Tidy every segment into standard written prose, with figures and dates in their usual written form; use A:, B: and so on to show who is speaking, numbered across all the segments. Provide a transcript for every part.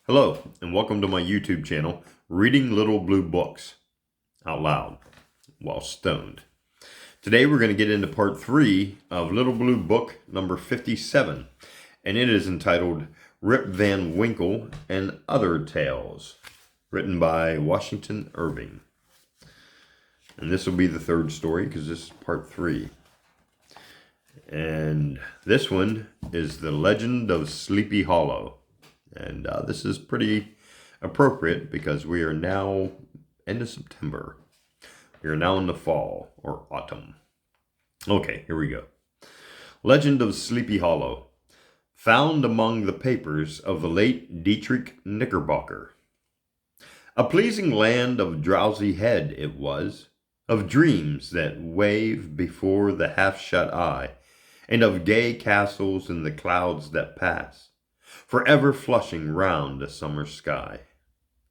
A: Hello, and welcome to my YouTube channel, Reading Little Blue Books Out Loud While Stoned. Today we're going to get into part 3 of Little Blue Book number 57, and it is entitled Rip Van Winkle and Other Tales, written by Washington Irving. And this will be the third story because this is part 3. And this one is The Legend of Sleepy Hollow. And this is pretty appropriate because we are now end of September. We are now in the fall or autumn. Okay, here we go. Legend of Sleepy Hollow. Found among the papers of the late Dietrich Knickerbocker. A pleasing land of drowsy head it was, of dreams that wave before the half-shut eye, and of gay castles in the clouds that pass, forever flushing round a summer sky.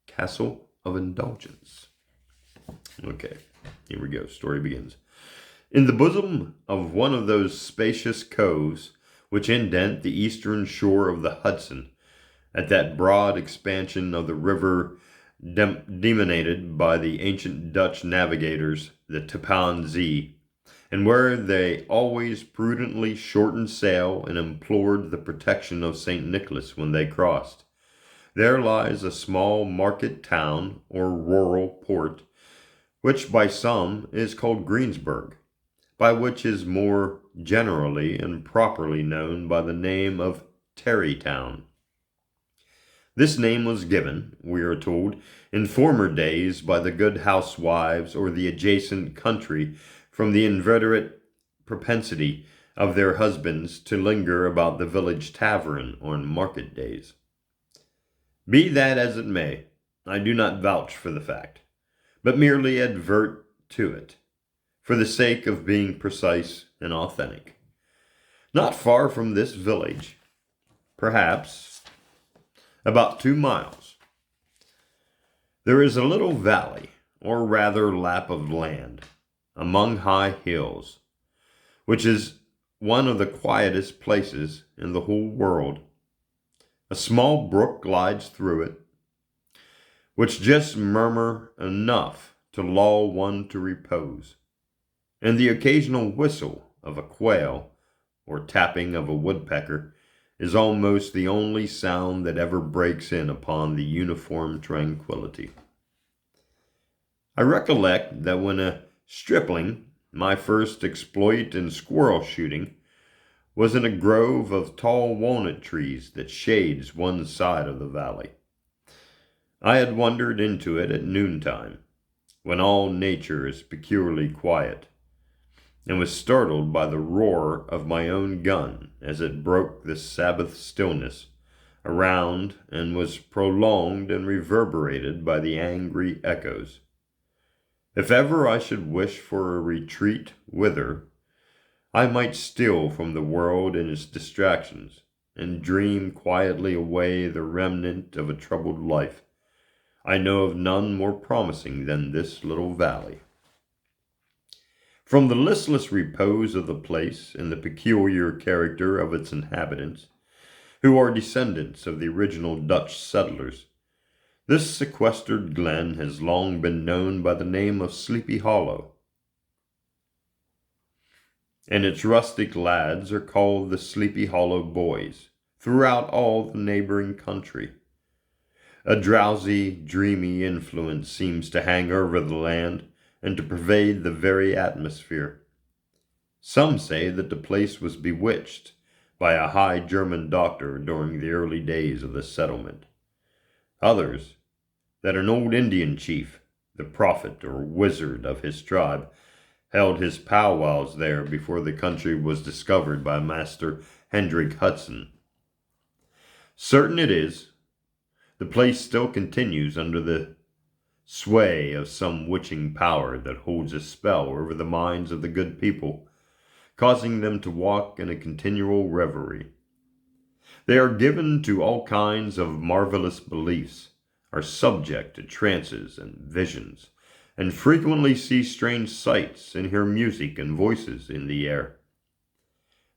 A: Castle of Indulgence. Okay, here we go. Story begins. In the bosom of one of those spacious coves which indent the eastern shore of the Hudson, at that broad expansion of the river denominated by the ancient Dutch navigators the Tappan Zee, and where they always prudently shortened sail and implored the protection of St. Nicholas when they crossed, there lies a small market town or rural port, which by some is called Greensburg, by which is more generally and properly known by the name of Tarrytown. This name was given, we are told, in former days by the good housewives or the adjacent country from the inveterate propensity of their husbands to linger about the village tavern on market days. Be that as it may, I do not vouch for the fact, but merely advert to it, for the sake of being precise and authentic. Not far from this village, perhaps about 2 miles, there is a little valley, or rather lap of land, among high hills, which is one of the quietest places in the whole world. A small brook glides through it, which just murmur enough to lull one to repose, and the occasional whistle of a quail or tapping of a woodpecker is almost the only sound that ever breaks in upon the uniform tranquility. I recollect that when a stripling, my first exploit in squirrel shooting was in a grove of tall walnut trees that shades one side of the valley. I had wandered into it at noontime, when all nature is peculiarly quiet, and was startled by the roar of my own gun as it broke the Sabbath stillness around and was prolonged and reverberated by the angry echoes. If ever I should wish for a retreat whither I might steal from the world and its distractions, and dream quietly away the remnant of a troubled life, I know of none more promising than this little valley. From the listless repose of the place and the peculiar character of its inhabitants, who are descendants of the original Dutch settlers, this sequestered glen has long been known by the name of Sleepy Hollow, and its rustic lads are called the Sleepy Hollow Boys throughout all the neighboring country. A drowsy, dreamy influence seems to hang over the land and to pervade the very atmosphere. Some say that the place was bewitched by a high German doctor during the early days of the settlement. Others, that an old Indian chief, the prophet or wizard of his tribe, held his powwows there before the country was discovered by Master Hendrik Hudson. Certain it is, the place still continues under the sway of some witching power that holds a spell over the minds of the good people, causing them to walk in a continual reverie. They are given to all kinds of marvelous beliefs, are subject to trances and visions, and frequently see strange sights and hear music and voices in the air.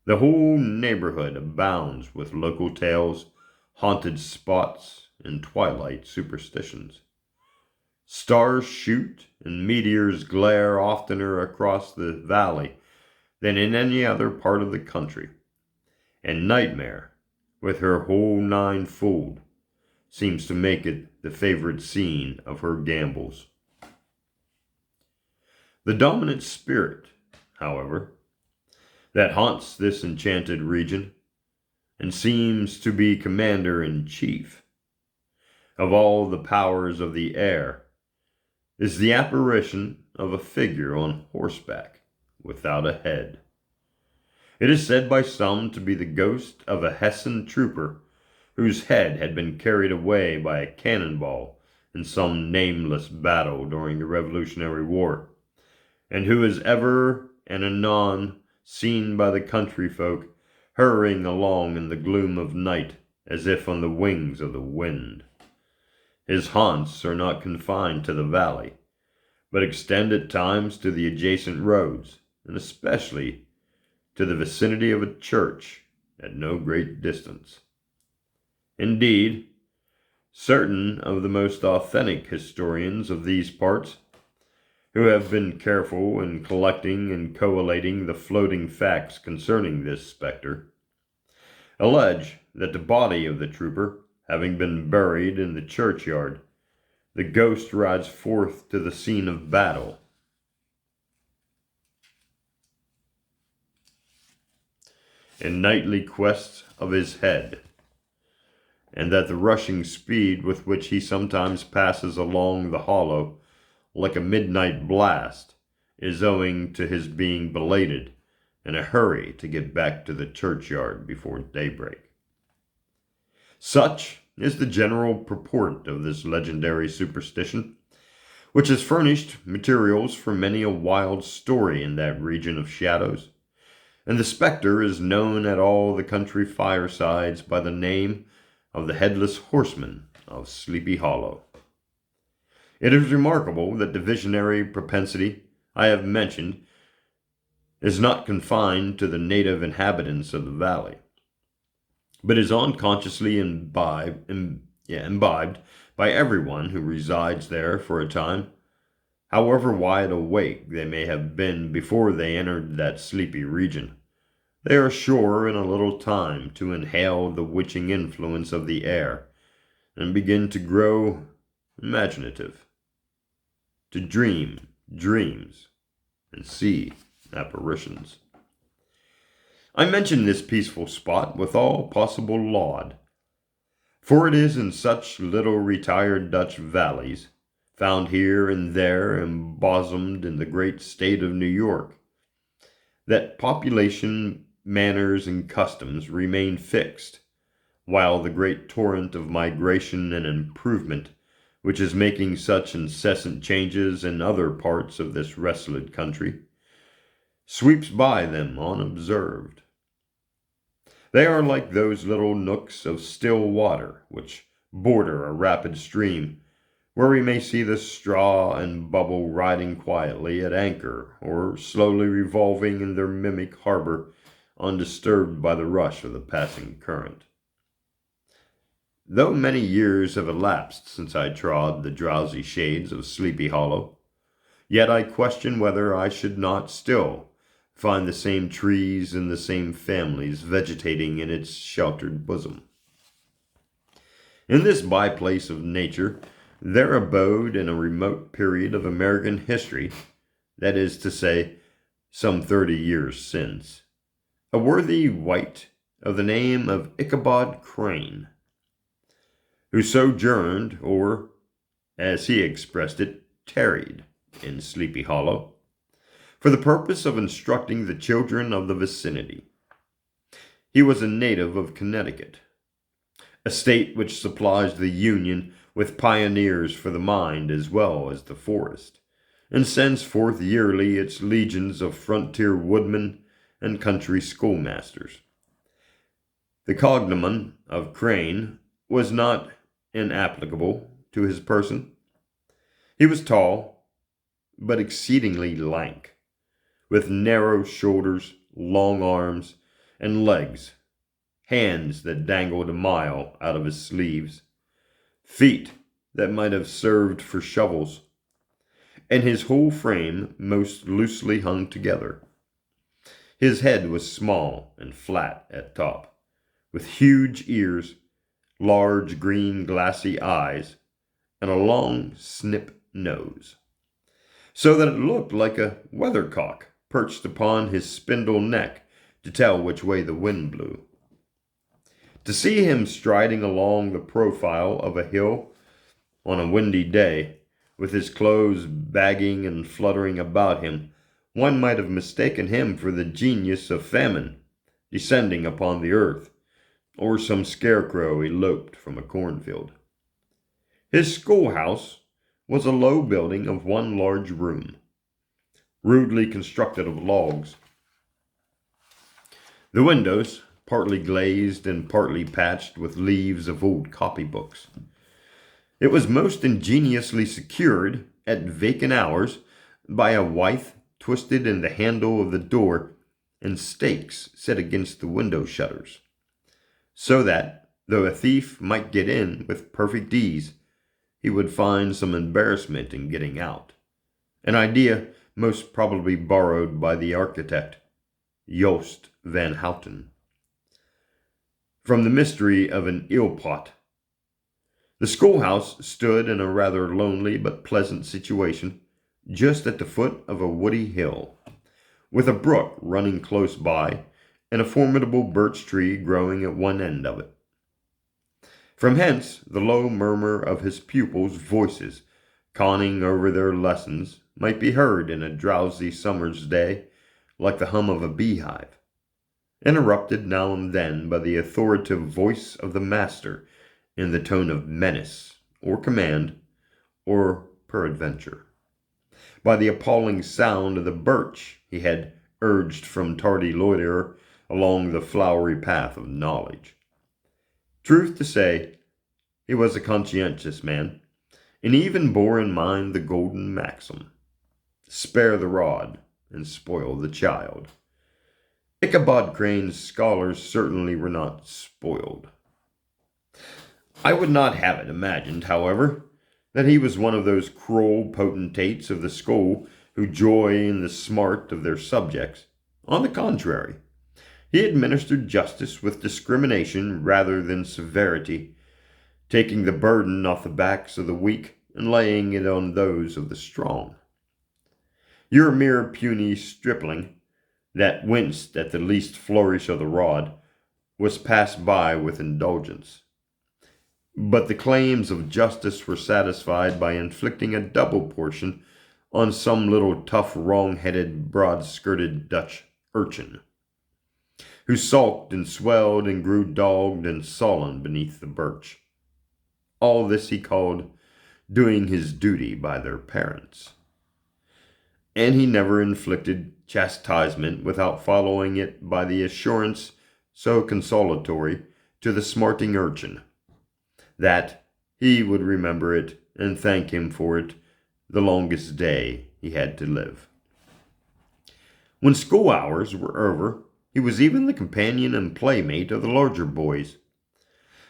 A: The whole neighborhood abounds with local tales, haunted spots, and twilight superstitions. Stars shoot and meteors glare oftener across the valley than in any other part of the country, and Nightmare, with her whole nine fooled, seems to make it the favorite scene of her gambols. The dominant spirit, however, that haunts this enchanted region, and seems to be commander-in-chief of all the powers of the air, is the apparition of a figure on horseback without a head. It is said by some to be the ghost of a Hessian trooper whose head had been carried away by a cannonball in some nameless battle during the Revolutionary War, and who is ever and anon seen by the country folk hurrying along in the gloom of night as if on the wings of the wind. His haunts are not confined to the valley, but extend at times to the adjacent roads, and especially to the vicinity of a church at no great distance. Indeed, certain of the most authentic historians of these parts, who have been careful in collecting and collating the floating facts concerning this specter, allege that the body of the trooper having been buried in the churchyard, the ghost rides forth to the scene of battle. In nightly quest of his head, and that the rushing speed with which he sometimes passes along the hollow like a midnight blast is owing to his being belated in a hurry to get back to the churchyard before daybreak. Such is the general purport of this legendary superstition, which has furnished materials for many a wild story in that region of shadows, and the specter is known at all the country firesides by the name of the Headless Horseman of Sleepy Hollow. It is remarkable that the visionary propensity I have mentioned is not confined to the native inhabitants of the valley, but is unconsciously imbibed by everyone who resides there for a time, however wide awake they may have been before they entered that sleepy region. They are sure in a little time to inhale the witching influence of the air and begin to grow imaginative, to dream dreams and see apparitions. I mention this peaceful spot with all possible laud, for it is in such little retired Dutch valleys, found here and there embosomed in the great state of New York, that population, manners, and customs remain fixed, while the great torrent of migration and improvement, which is making such incessant changes in other parts of this desolate country, sweeps by them unobserved. They are like those little nooks of still water which border a rapid stream, where we may see the straw and bubble riding quietly at anchor or slowly revolving in their mimic harbor, undisturbed by the rush of the passing current. Though many years have elapsed since I trod the drowsy shades of Sleepy Hollow, yet I question whether I should not still find the same trees and the same families vegetating in its sheltered bosom. In this byplace of nature there abode in a remote period of American history, that is to say, some 30 years since, a worthy wight of the name of Ichabod Crane, who sojourned, or, as he expressed it, tarried in Sleepy Hollow, for the purpose of instructing the children of the vicinity. He was a native of Connecticut, a state which supplies the Union with pioneers for the mind as well as the forest, and sends forth yearly its legions of frontier woodmen and country schoolmasters. The cognomen of Crane was not inapplicable to his person. He was tall, but exceedingly lank, with narrow shoulders, long arms, and legs, hands that dangled a mile out of his sleeves, feet that might have served for shovels, and his whole frame most loosely hung together. His head was small and flat at top, with huge ears, large green glassy eyes, and a long snip nose, so that it looked like a weathercock perched upon his spindle neck to tell which way the wind blew. To see him striding along the profile of a hill on a windy day, with his clothes bagging and fluttering about him, one might have mistaken him for the genius of famine descending upon the earth, or some scarecrow eloped from a cornfield. His schoolhouse was a low building of one large room, rudely constructed of logs. The windows, partly glazed and partly patched with leaves of old copybooks. It was most ingeniously secured at vacant hours by a withe twisted in the handle of the door and stakes set against the window shutters, so that, though a thief might get in with perfect ease, he would find some embarrassment in getting out, an idea most probably borrowed by the architect, Joost van Houten, from the mystery of an eelpot. The schoolhouse stood in a rather lonely but pleasant situation, just at the foot of a woody hill, with a brook running close by and a formidable birch tree growing at one end of it. From hence the low murmur of his pupils' voices, conning over their lessons, might be heard in a drowsy summer's day, like the hum of a beehive, interrupted now and then by the authoritative voice of the master in the tone of menace, or command, or peradventure, by the appalling sound of the birch he had urged from tardy loiterer along the flowery path of knowledge. Truth to say, he was a conscientious man, and even bore in mind the golden maxim, spare the rod and spoil the child. Ichabod Crane's scholars certainly were not spoiled. I would not have it imagined, however, that he was one of those cruel potentates of the school who joy in the smart of their subjects. On the contrary, he administered justice with discrimination rather than severity, taking the burden off the backs of the weak and laying it on those of the strong. Your mere puny stripling, that winced at the least flourish of the rod, was passed by with indulgence. But the claims of justice were satisfied by inflicting a double portion on some little tough, wrong-headed, broad-skirted Dutch urchin, who sulked and swelled and grew dogged and sullen beneath the birch. All this he called doing his duty by their parents. And he never inflicted chastisement without following it by the assurance so consolatory to the smarting urchin, that he would remember it and thank him for it the longest day he had to live. When school hours were over, he was even the companion and playmate of the larger boys,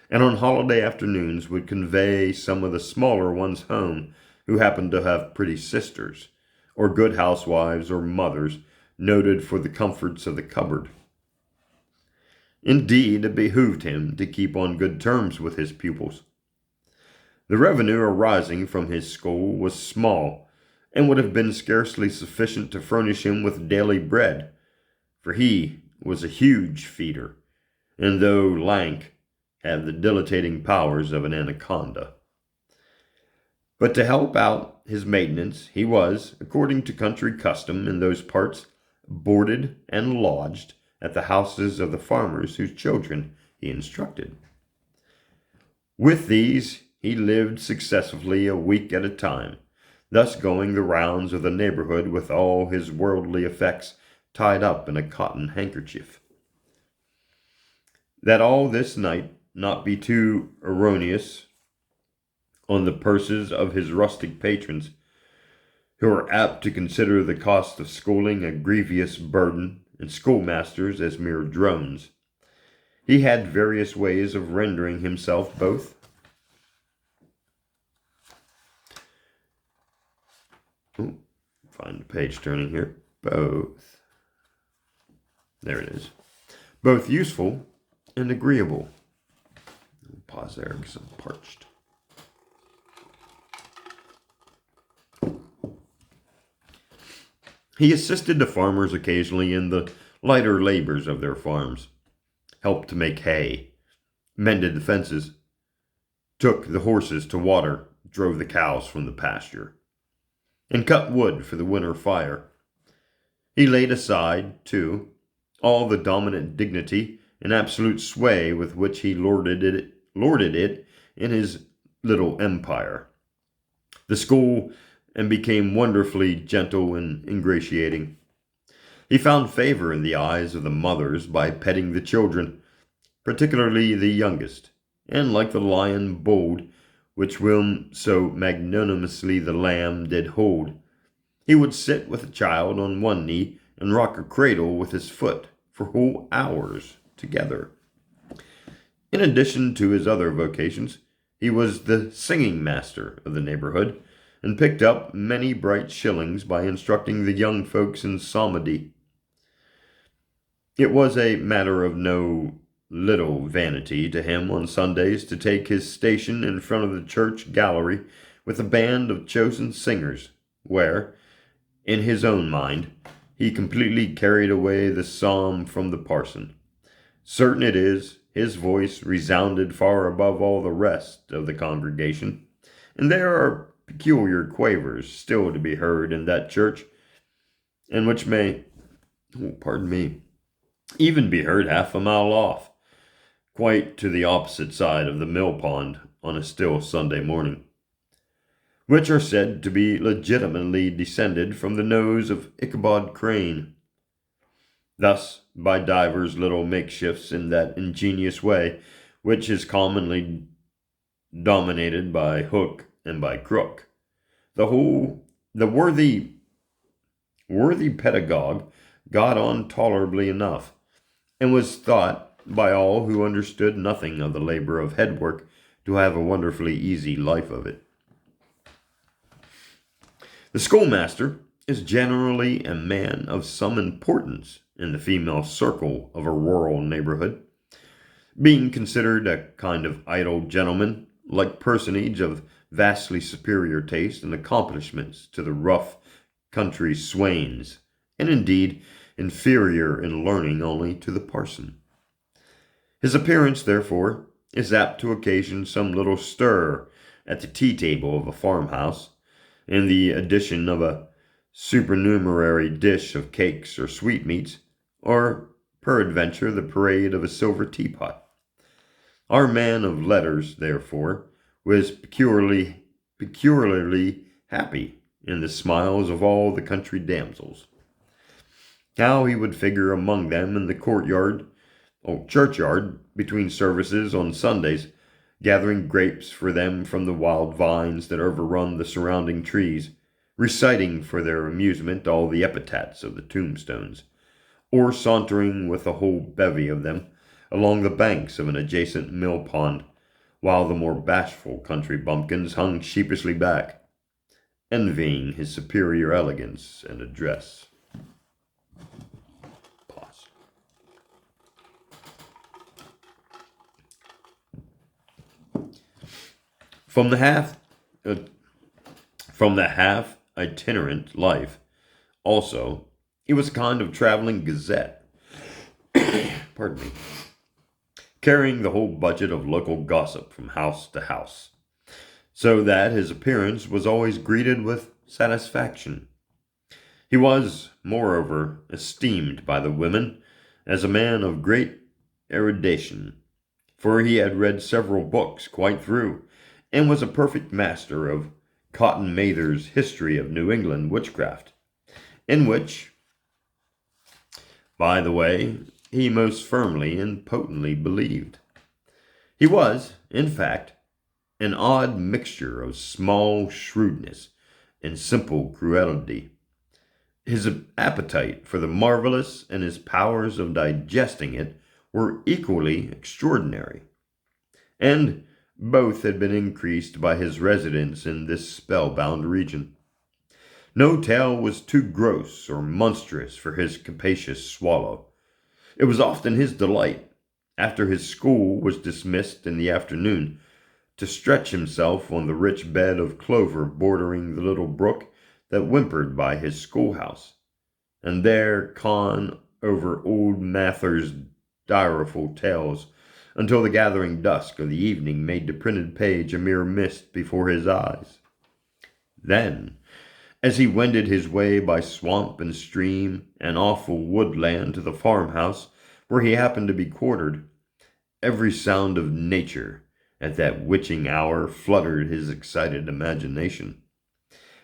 A: and on holiday afternoons would convey some of the smaller ones home who happened to have pretty sisters, or good housewives or mothers noted for the comforts of the cupboard. Indeed, it behooved him to keep on good terms with his pupils. The revenue arising from his school was small, and would have been scarcely sufficient to furnish him with daily bread, for he was a huge feeder, and though lank, had the dilating powers of an anaconda. But to help out his maintenance, he was, according to country custom in those parts, boarded and lodged at the houses of the farmers whose children he instructed. With these he lived successively a week at a time, thus going the rounds of the neighborhood with all his worldly effects tied up in a cotton handkerchief. That all this might not be too erroneous on the purses of his rustic patrons, who are apt to consider the cost of schooling a grievous burden, and schoolmasters as mere drones, he had various ways of rendering himself both Ooh, find the page turning here. Both. There it is. Both useful and agreeable. Pause there because I'm parched. He assisted the farmers occasionally in the lighter labors of their farms, helped to make hay, mended the fences, took the horses to water, drove the cows from the pasture, and cut wood for the winter fire. He laid aside, too, all the dominant dignity and absolute sway with which he lorded it in his little empire. The school and became wonderfully gentle and ingratiating. He found favor in the eyes of the mothers by petting the children, particularly the youngest, and like the lion bold, which whilom so magnanimously the lamb did hold, he would sit with a child on one knee and rock a cradle with his foot for whole hours together. In addition to his other vocations, he was the singing master of the neighborhood, and picked up many bright shillings by instructing the young folks in psalmody. It was a matter of no little vanity to him on Sundays to take his station in front of the church gallery with a band of chosen singers, where, in his own mind, he completely carried away the psalm from the parson. Certain it is, his voice resounded far above all the rest of the congregation, and there are peculiar quavers still to be heard in that church, and which may, even be heard half a mile off, quite to the opposite side of the mill pond on a still Sunday morning, which are said to be legitimately descended from the nose of Ichabod Crane. Thus, by divers little makeshifts in that ingenious way, which is commonly dominated by hook and by crook, the worthy pedagogue got on tolerably enough, and was thought by all who understood nothing of the labor of head work to have a wonderfully easy life of it. The schoolmaster is generally a man of some importance in the female circle of a rural neighborhood, being considered a kind of idle gentleman, like personage of vastly superior taste and accomplishments to the rough country swains, and indeed inferior in learning only to the parson. His appearance, therefore, is apt to occasion some little stir at the tea-table of a farmhouse, and the addition of a supernumerary dish of cakes or sweetmeats, or peradventure the parade of a silver teapot. Our man of letters, therefore, was peculiarly happy in the smiles of all the country damsels. How he would figure among them in the churchyard, between services on Sundays, gathering grapes for them from the wild vines that overrun the surrounding trees, reciting for their amusement all the epitaphs of the tombstones, or sauntering with a whole bevy of them along the banks of an adjacent mill pond, while the more bashful country bumpkins hung sheepishly back, envying his superior elegance and address. Pause. From the half itinerant life, also, he was a kind of traveling gazette. Pardon me. Carrying the whole budget of local gossip from house to house, so that his appearance was always greeted with satisfaction. He was, moreover, esteemed by the women as a man of great erudition, for he had read several books quite through, and was a perfect master of Cotton Mather's History of New England Witchcraft, in which, by the way, he most firmly and potently believed. He was, in fact, an odd mixture of small shrewdness and simple cruelty. His appetite for the marvelous and his powers of digesting it were equally extraordinary, and both had been increased by his residence in this spellbound region. No tale was too gross or monstrous for his capacious swallow. It was often his delight, after his school was dismissed in the afternoon, to stretch himself on the rich bed of clover bordering the little brook that whimpered by his schoolhouse, and there con over old Mather's direful tales until the gathering dusk of the evening made the printed page a mere mist before his eyes. Then, as he wended his way by swamp and stream and awful woodland to the farmhouse where he happened to be quartered, every sound of nature at that witching hour fluttered his excited imagination.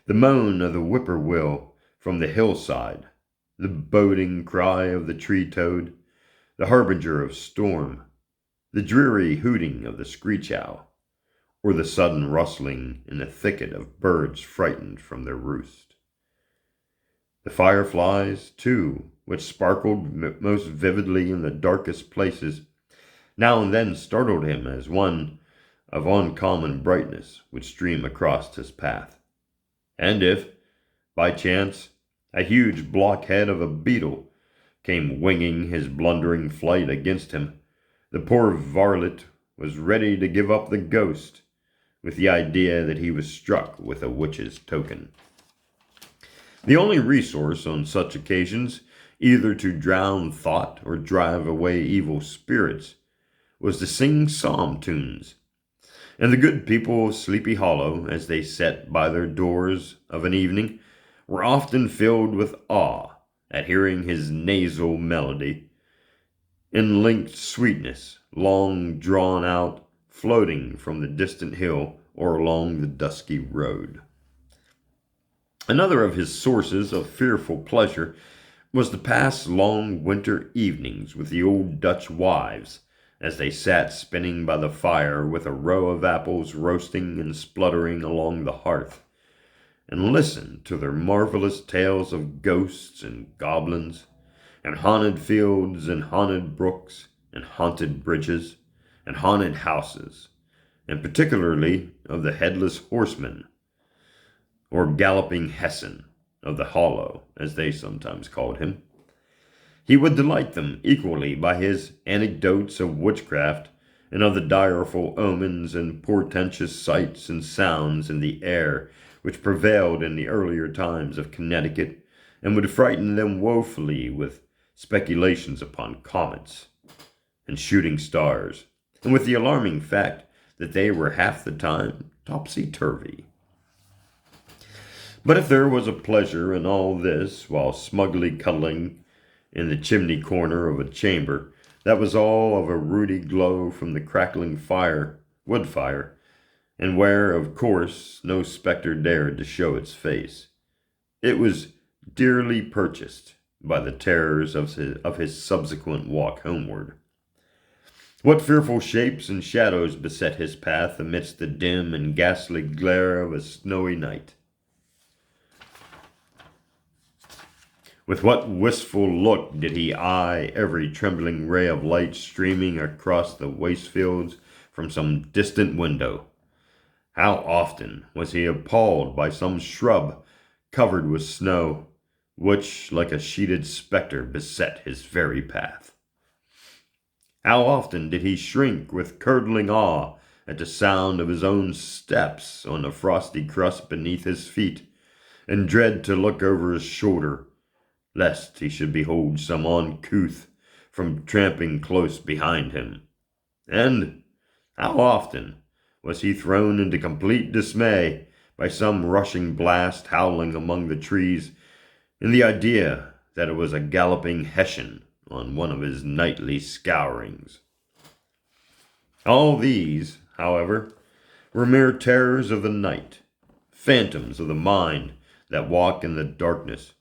A: The moan of the whippoorwill from the hillside, the boding cry of the tree-toad, the harbinger of storm, the dreary hooting of the screech-owl, or the sudden rustling in the thicket of birds frightened from their roost. The fireflies, too, which sparkled most vividly in the darkest places, now and then startled him as one of uncommon brightness would stream across his path. And if, by chance, a huge blockhead of a beetle came winging his blundering flight against him, the poor varlet was ready to give up the ghost with the idea that he was struck with a witch's token. The only resource on such occasions, either to drown thought or drive away evil spirits, was to sing psalm tunes. And the good people of Sleepy Hollow, as they sat by their doors of an evening, were often filled with awe at hearing his nasal melody, in linked sweetness, long drawn out, floating from the distant hill or along the dusky road. Another of his sources of fearful pleasure was to pass long winter evenings with the old Dutch wives, as they sat spinning by the fire with a row of apples roasting and spluttering along the hearth, and listen to their marvelous tales of ghosts and goblins, and haunted fields and haunted brooks, and haunted bridges, and haunted houses, and particularly of the headless horseman, or galloping Hessin of the Hollow, as they sometimes called him. He would delight them equally by his anecdotes of witchcraft and of the direful omens and portentous sights and sounds in the air which prevailed in the earlier times of Connecticut, and would frighten them woefully with speculations upon comets and shooting stars, and with the alarming fact that they were half the time topsy-turvy. But if there was a pleasure in all this while smugly cuddling in the chimney corner of a chamber that was all of a ruddy glow from the crackling wood fire, and where, of course, no spectre dared to show its face, it was dearly purchased by the terrors of his subsequent walk homeward. What fearful shapes and shadows beset his path amidst the dim and ghastly glare of a snowy night! With what wistful look did he eye every trembling ray of light streaming across the waste fields from some distant window! How often was he appalled by some shrub covered with snow, which, like a sheeted spectre, beset his very path! How often did he shrink with curdling awe at the sound of his own steps on the frosty crust beneath his feet, and dread to look over his shoulder, lest he should behold some uncouth from tramping close behind him. And how often was he thrown into complete dismay by some rushing blast howling among the trees, in the idea that it was a galloping Hessian on one of his nightly scourings. All these, however, were mere terrors of the night, phantoms of the mind that walk in the darkness.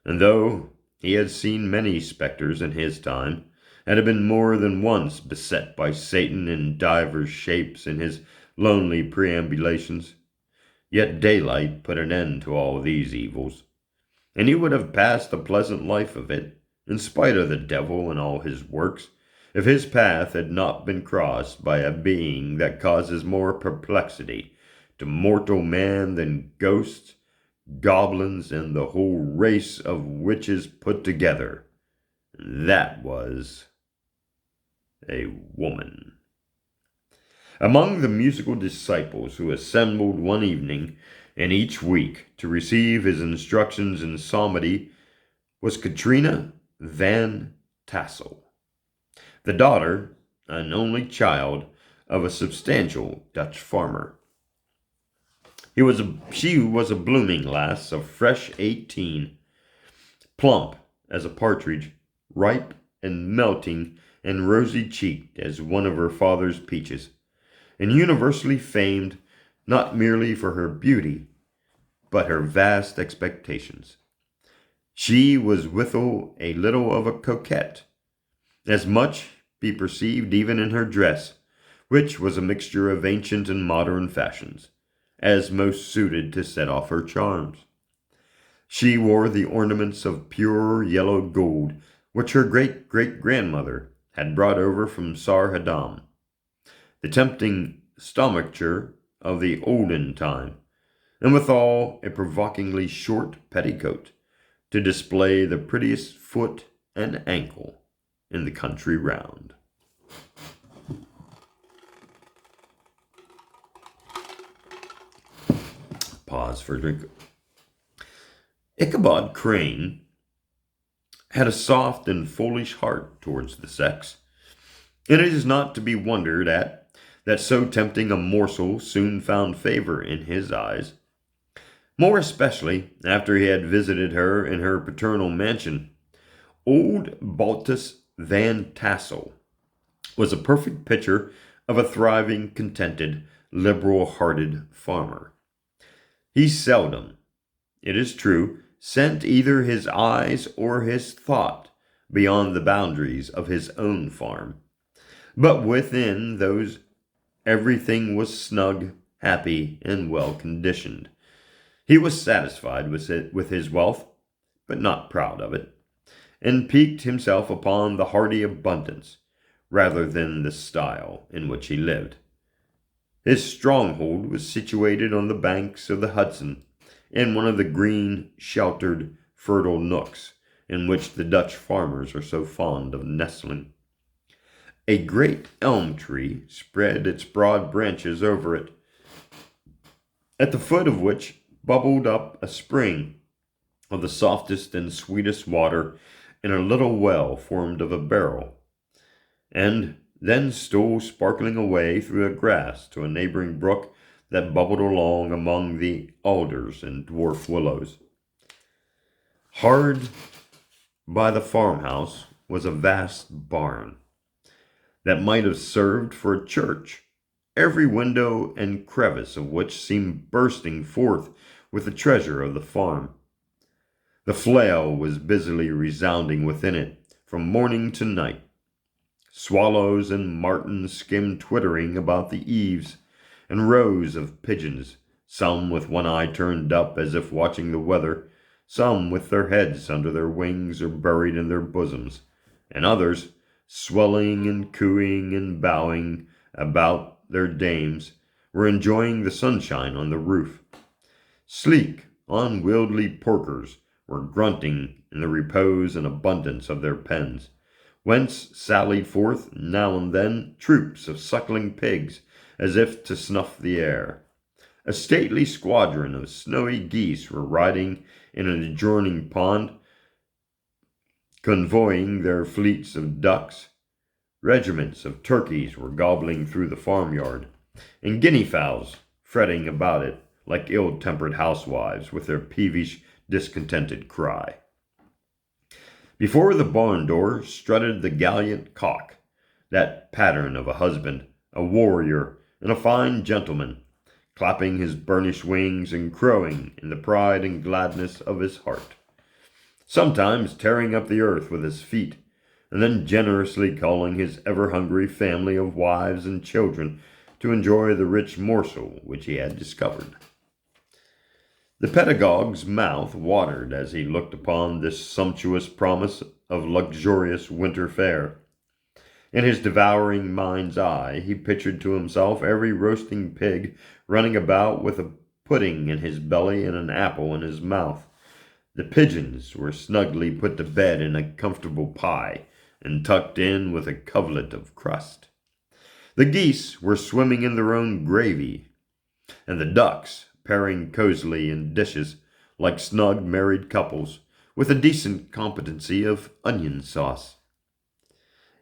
A: And though he had seen many spectres in his time, and had been more than once beset by Satan in divers shapes in his lonely perambulations, yet daylight put an end to all these evils, and he would have passed a pleasant life of it, in spite of the devil and all his works, if his path had not been crossed by a being that causes more perplexity to mortal man than ghosts, goblins, and the whole race of witches put together. That was a woman. Among the musical disciples who assembled one evening in each week to receive his instructions in psalmody was Katrina Van Tassel, the daughter and only child of a substantial Dutch farmer. She was a blooming lass of fresh 18, plump as a partridge, ripe and melting and rosy-cheeked as one of her father's peaches, and universally famed not merely for her beauty, but her vast expectations. She was withal a little of a coquette, as much be perceived even in her dress, which was a mixture of ancient and modern fashions, as most suited to set off her charms. She wore the ornaments of pure yellow gold, which her great-great-grandmother had brought over from Sarhadam, the tempting stomacher of the olden time, and withal a provokingly short petticoat, to display the prettiest foot and ankle in the country round. Pause for a drink. Ichabod Crane had a soft and foolish heart towards the sex, and it is not to be wondered at that so tempting a morsel soon found favor in his eyes, more especially after he had visited her in her paternal mansion. Old Baltus Van Tassel was a perfect picture of a thriving, contented, liberal-hearted farmer. He seldom, it is true, sent either his eyes or his thought beyond the boundaries of his own farm, but within those everything was snug, happy, and well-conditioned. He was satisfied with his wealth, but not proud of it, and piqued himself upon the hearty abundance rather than the style in which he lived. His stronghold was situated on the banks of the Hudson, in one of the green, sheltered, fertile nooks in which the Dutch farmers are so fond of nestling. A great elm tree spread its broad branches over it, at the foot of which bubbled up a spring of the softest and sweetest water in a little well formed of a barrel, and then stole sparkling away through the grass to a neighboring brook that bubbled along among the alders and dwarf willows. Hard by the farmhouse was a vast barn that might have served for a church, every window and crevice of which seemed bursting forth with the treasure of the farm. The flail was busily resounding within it from morning to night. Swallows and martins skimmed twittering about the eaves, and rows of pigeons, some with one eye turned up as if watching the weather, some with their heads under their wings or buried in their bosoms, and others, swelling and cooing and bowing about their dames, were enjoying the sunshine on the roof. Sleek, unwieldy porkers were grunting in the repose and abundance of their pens, whence sallied forth now and then troops of suckling pigs, as if to snuff the air. A stately squadron of snowy geese were riding in an adjoining pond, convoying their fleets of ducks. Regiments of turkeys were gobbling through the farmyard, and guinea fowls fretting about it like ill-tempered housewives with their peevish, discontented cry. Before the barn door strutted the gallant cock, that pattern of a husband, a warrior, and a fine gentleman, clapping his burnished wings and crowing in the pride and gladness of his heart, sometimes tearing up the earth with his feet, and then generously calling his ever-hungry family of wives and children to enjoy the rich morsel which he had discovered. The pedagogue's mouth watered as he looked upon this sumptuous promise of luxurious winter fare. In his devouring mind's eye, he pictured to himself every roasting pig running about with a pudding in his belly and an apple in his mouth. The pigeons were snugly put to bed in a comfortable pie and tucked in with a coverlet of crust. The geese were swimming in their own gravy, and the ducks pairing cozily in dishes like snug married couples with a decent competency of onion sauce.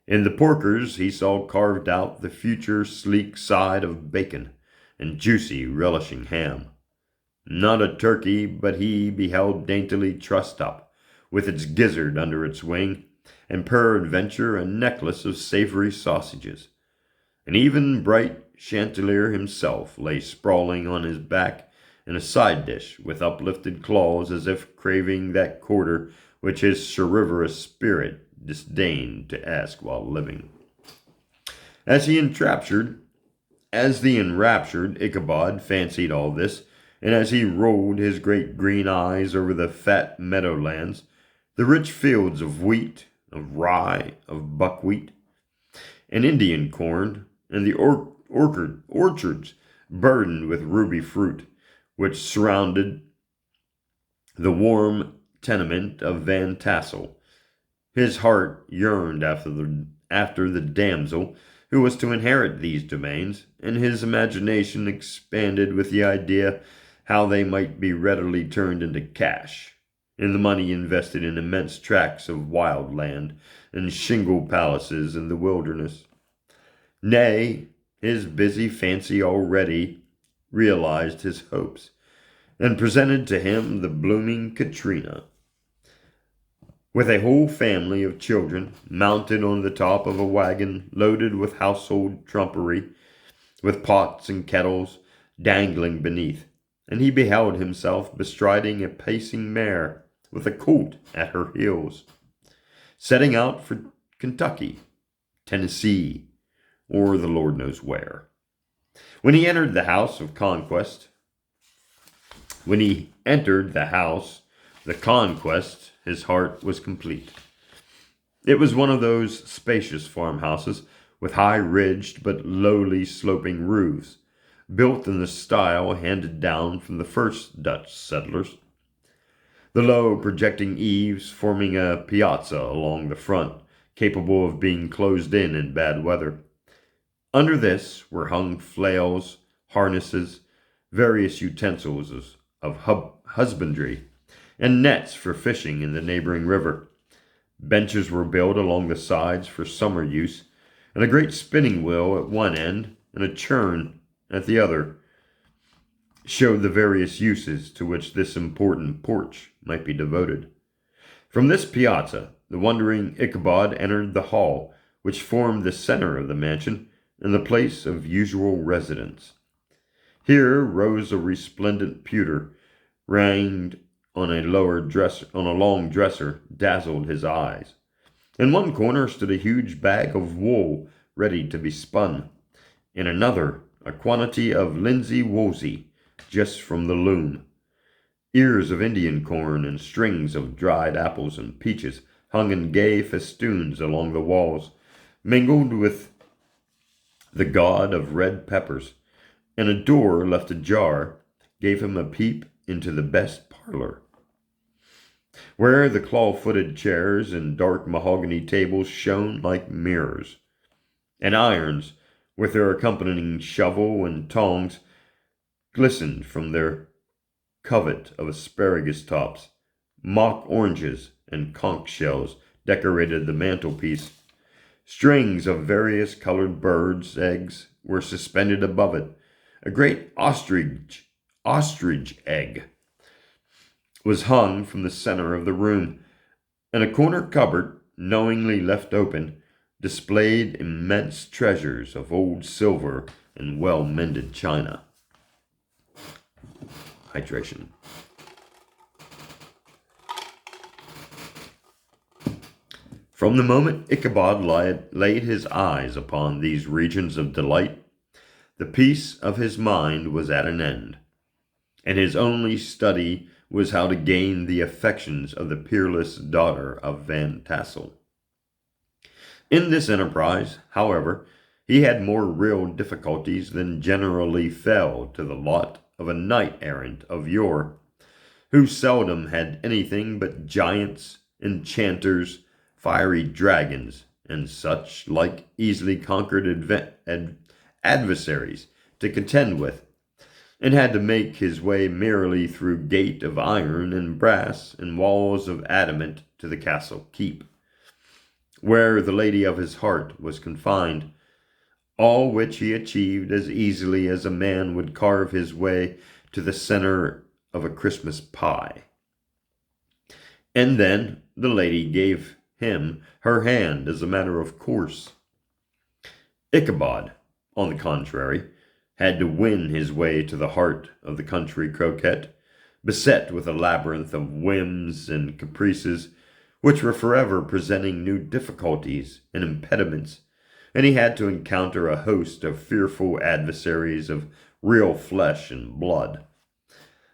A: In the porkers he saw carved out the future sleek side of bacon and juicy relishing ham. Not a turkey but he beheld daintily trussed up, with its gizzard under its wing, and peradventure a necklace of savory sausages. And even bright Chanticleer himself lay sprawling on his back in a side dish with uplifted claws, as if craving that quarter which his chivalrous spirit disdained to ask while living. As the enraptured Ichabod fancied all this, and as he rolled his great green eyes over the fat meadowlands, the rich fields of wheat, of rye, of buckwheat, and Indian corn, and the orchards burdened with ruby fruit, which surrounded the warm tenement of Van Tassel, his heart yearned after the damsel who was to inherit these domains, and his imagination expanded with the idea how they might be readily turned into cash, in the money invested in immense tracts of wild land and shingle palaces in the wilderness. Nay, his busy fancy already realized his hopes, and presented to him the blooming Katrina, with a whole family of children mounted on the top of a wagon loaded with household trumpery, with pots and kettles dangling beneath, and he beheld himself bestriding a pacing mare with a colt at her heels, setting out for Kentucky, Tennessee, or the Lord knows where. When he entered the house, the conquest, his heart was complete. It was one of those spacious farmhouses with high-ridged but lowly sloping roofs, built in the style handed down from the first Dutch settlers, the low projecting eaves forming a piazza along the front, capable of being closed in bad weather. Under this were hung flails, harnesses, various utensils of husbandry, and nets for fishing in the neighboring river. Benches were built along the sides for summer use, and a great spinning wheel at one end and a churn at the other showed the various uses to which this important porch might be devoted. From this piazza, the wondering Ichabod entered the hall, which formed the center of the mansion and the place of usual residence. Here rose a resplendent pewter, ranged on a long dresser, dazzled his eyes. In one corner stood a huge bag of wool ready to be spun. In another, a quantity of linsey woolsey, just from the loom. Ears of Indian corn and strings of dried apples and peaches hung in gay festoons along the walls, mingled with the god of red peppers, and a door left ajar gave him a peep into the best parlor, where the claw-footed chairs and dark mahogany tables shone like mirrors, and irons, with their accompanying shovel and tongs, glistened from their covert of asparagus tops. Mock oranges and conch shells decorated the mantelpiece. Strings of various colored birds' eggs were suspended above it. A great ostrich egg was hung from the center of the room, and a corner cupboard, knowingly left open, displayed immense treasures of old silver and well-mended china. Hydration. From the moment Ichabod laid his eyes upon these regions of delight, the peace of his mind was at an end, and his only study was how to gain the affections of the peerless daughter of Van Tassel. In this enterprise, however, he had more real difficulties than generally fell to the lot of a knight-errant of yore, who seldom had anything but giants, enchanters, fiery dragons, and such like easily conquered adversaries to contend with, and had to make his way merrily through gate of iron and brass and walls of adamant to the castle keep, where the lady of his heart was confined, all which he achieved as easily as a man would carve his way to the center of a Christmas pie. And then the lady gave him her hand as a matter of course. Ichabod, on the contrary, had to win his way to the heart of the country coquette, beset with a labyrinth of whims and caprices, which were forever presenting new difficulties and impediments, and he had to encounter a host of fearful adversaries of real flesh and blood.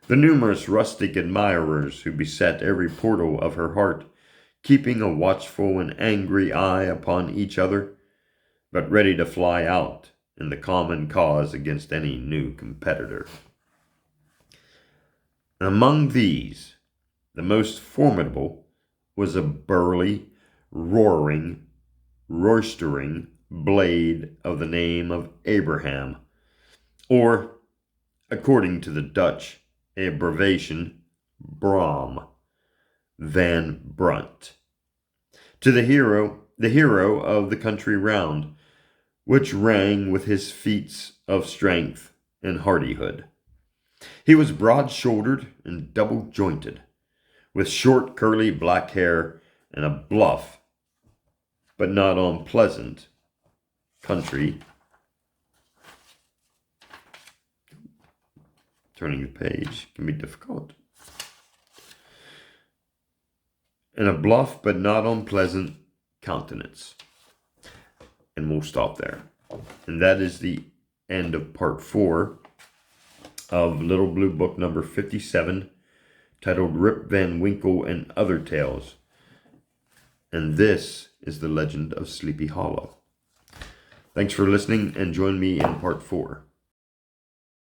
A: The numerous rustic admirers who beset every portal of her heart, keeping a watchful and angry eye upon each other, but ready to fly out in the common cause against any new competitor. Among these, the most formidable was a burly, roaring, roistering blade of the name of Abraham, or, according to the Dutch abbreviation, Brom Van Brunt, to the hero of the country round, which rang with his feats of strength and hardihood. He was broad-shouldered and double-jointed, with short curly black hair and a bluff, but not unpleasant, country. Turning the page can be difficult. And a bluff but not unpleasant countenance. And we'll stop there. And that is the end of part 4 of Little Blue Book number 57, titled Rip Van Winkle and Other Tales. And this is the legend of Sleepy Hollow. Thanks for listening, and join me in part 4.